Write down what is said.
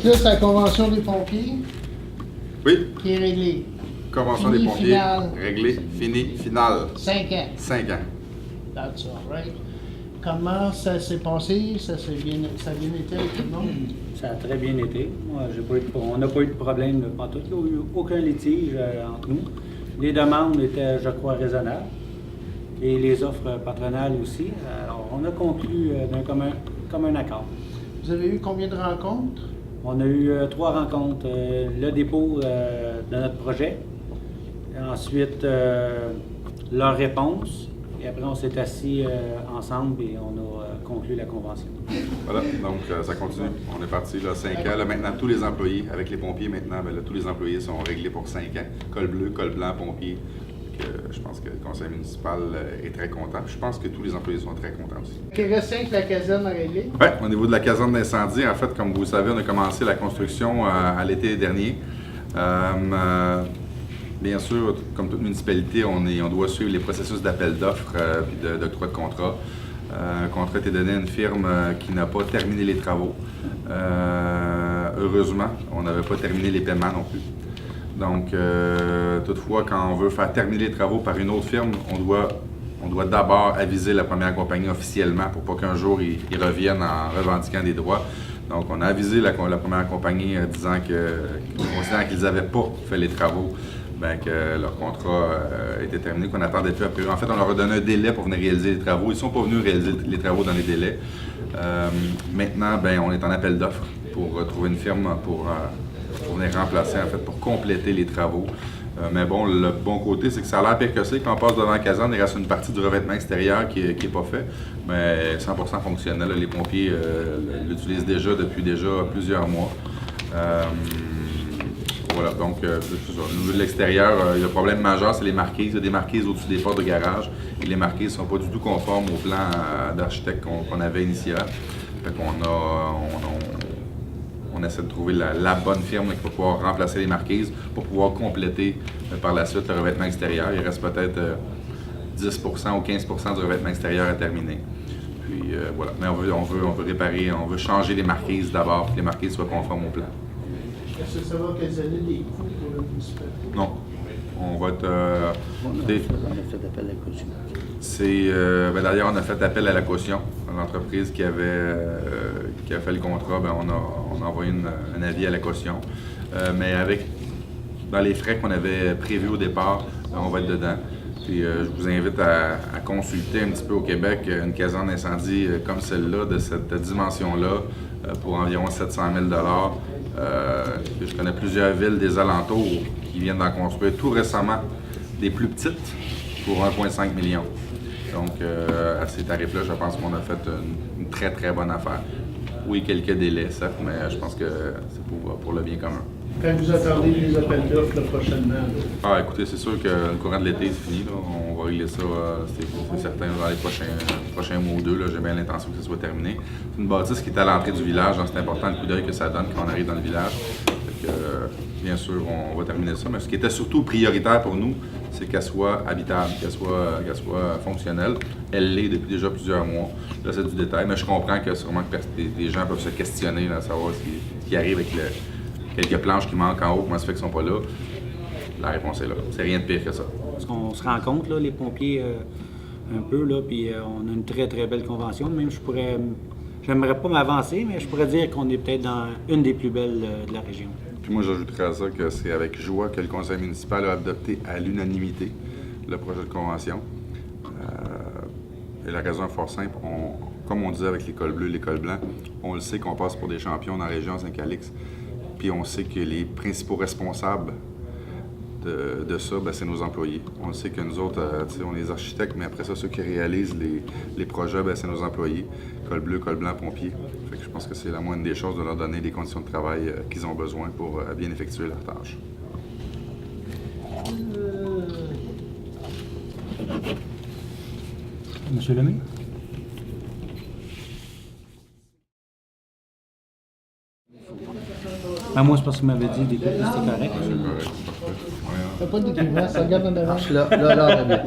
que là, c'est la convention des pompiers Oui, qui est réglée. convention Fini, des pompiers, finale. réglé, fini, finale. 5 ans. 5 ans. That's all right. Comment ça s'est passé? Ça a bien été avec tout le monde? Ça a très bien été. Moi, on n'a pas eu de problème de pantoute. Il n'y a eu aucun litige entre nous. Les demandes étaient, je crois, raisonnables. Et les offres patronales aussi. Alors, on a conclu d'un commun accord. Vous avez eu combien de rencontres? On a eu 3 rencontres. Le dépôt de notre projet. Ensuite, leur réponse. Et après, on s'est assis ensemble et on a conclu la convention. Voilà, donc ça continue. On est parti là, 5 ans. Là, maintenant, tous les employés, avec les pompiers maintenant, ben, là, tous les employés sont réglés pour 5 ans. Col bleu, col blanc, pompier. Je pense que le conseil municipal est très content. Je pense que tous les employés sont très contents aussi. Il reste 5 la caserne à régler? Oui, au niveau de la caserne d'incendie, en fait, comme vous le savez, on a commencé la construction à l'été dernier. Bien sûr, comme toute municipalité, on doit suivre les processus d'appel d'offres et d'octroi de contrat. Un contrat a été donné à une firme qui n'a pas terminé les travaux. Heureusement, on n'avait pas terminé les paiements non plus. Donc, toutefois, quand on veut faire terminer les travaux par une autre firme, on doit d'abord aviser la première compagnie officiellement pour pas qu'un jour ils reviennent en revendiquant des droits. Donc, on a avisé la première compagnie disant considérant qu'ils n'avaient pas fait les travaux, ben, que leur contrat était terminé, qu'on attendait plus après. En fait, on leur a donné un délai pour venir réaliser les travaux. Ils ne sont pas venus réaliser les travaux dans les délais. Maintenant, ben, on est en appel d'offres pour trouver une firme pour venir remplacer, en fait, pour compléter les travaux. Mais bon, le bon côté, c'est que ça a l'air pire que c'est. Quand on passe devant la caserne, il reste une partie du revêtement extérieur qui n'est pas fait, mais 100% fonctionnel. Les pompiers l'utilisent depuis plusieurs mois. Voilà, donc, au niveau de l'extérieur, le problème majeur, c'est les marquises. Il y a des marquises au-dessus des portes de garage et les marquises ne sont pas du tout conformes au plan d'architecte qu'on avait initial. Fait qu'on on essaie de trouver la bonne firme qui va pouvoir remplacer les marquises pour pouvoir compléter par la suite le revêtement extérieur. Il reste peut-être 10% ou 15% du revêtement extérieur à terminer. Puis voilà, mais on veut réparer, on veut changer les marquises d'abord, pour que les marquises soient conformes au plan. Est-ce que ça va occasionner des coûts pour la municipalité? Non. On va être. On a fait appel à la caution. D'ailleurs, on a fait appel à la caution. L'entreprise qui a fait le contrat, ben, on a envoyé un avis à la caution. Mais dans les frais qu'on avait prévus au départ, on va être dedans. Puis, je vous invite à consulter un petit peu au Québec une caserne d'incendie comme celle-là, de cette dimension-là, pour environ 700 000 Je connais plusieurs villes des alentours qui viennent d'en construire tout récemment des plus petites pour 1,5 million. Donc, à ces tarifs-là, je pense qu'on a fait une très, très bonne affaire. Oui, quelques délais, certes, mais je pense que c'est pour le bien commun. Quand vous attendez les appels d'offres prochainement? Ah, écoutez, c'est sûr que le courant de l'été, c'est fini. Là. On va régler ça, c'est certain, dans les prochains mois ou deux. J'ai bien l'intention que ça soit terminé. C'est une bâtisse qui est à l'entrée du village, donc c'est important le coup d'œil que ça donne quand on arrive dans le village. Fait que, bien sûr, on va terminer ça. Mais ce qui était surtout prioritaire pour nous, c'est qu'elle soit habitable, qu'elle soit fonctionnelle. Elle l'est depuis déjà plusieurs mois. Là, c'est du détail, mais je comprends que sûrement que des gens peuvent se questionner, là, à savoir ce qui arrive avec quelques planches qui manquent en haut, comment ça fait qu'ils ne sont pas là. La réponse est là. C'est rien de pire que ça. Parce qu'on se rend compte, là, les pompiers, un peu, là, puis on a une très, très belle convention. Même, j'aimerais pas m'avancer, mais je pourrais dire qu'on est peut-être dans une des plus belles de la région. Puis moi, j'ajouterais à ça que c'est avec joie que le conseil municipal a adopté à l'unanimité le projet de convention. Et la raison est fort simple. Comme on disait avec l'école bleue et l'école blanc, on le sait qu'on passe pour des champions dans la région Saint-Calix. Puis on sait que les principaux responsables de ça, ben, c'est nos employés. On sait que nous autres, on est les architectes, mais après ça, ceux qui réalisent les projets, ben, c'est nos employés. Col bleu, col blanc, pompiers. Fait que je pense que c'est la moindre des choses de leur donner les conditions de travail qu'ils ont besoin pour bien effectuer leur tâche. Monsieur Lemay? Ben moi, c'est parce qu'il m'avait dit d'écouter, c'était correct. C'est correct, parfait. T'as pas d'équipement, ça regarde en avant. Là, on est bien.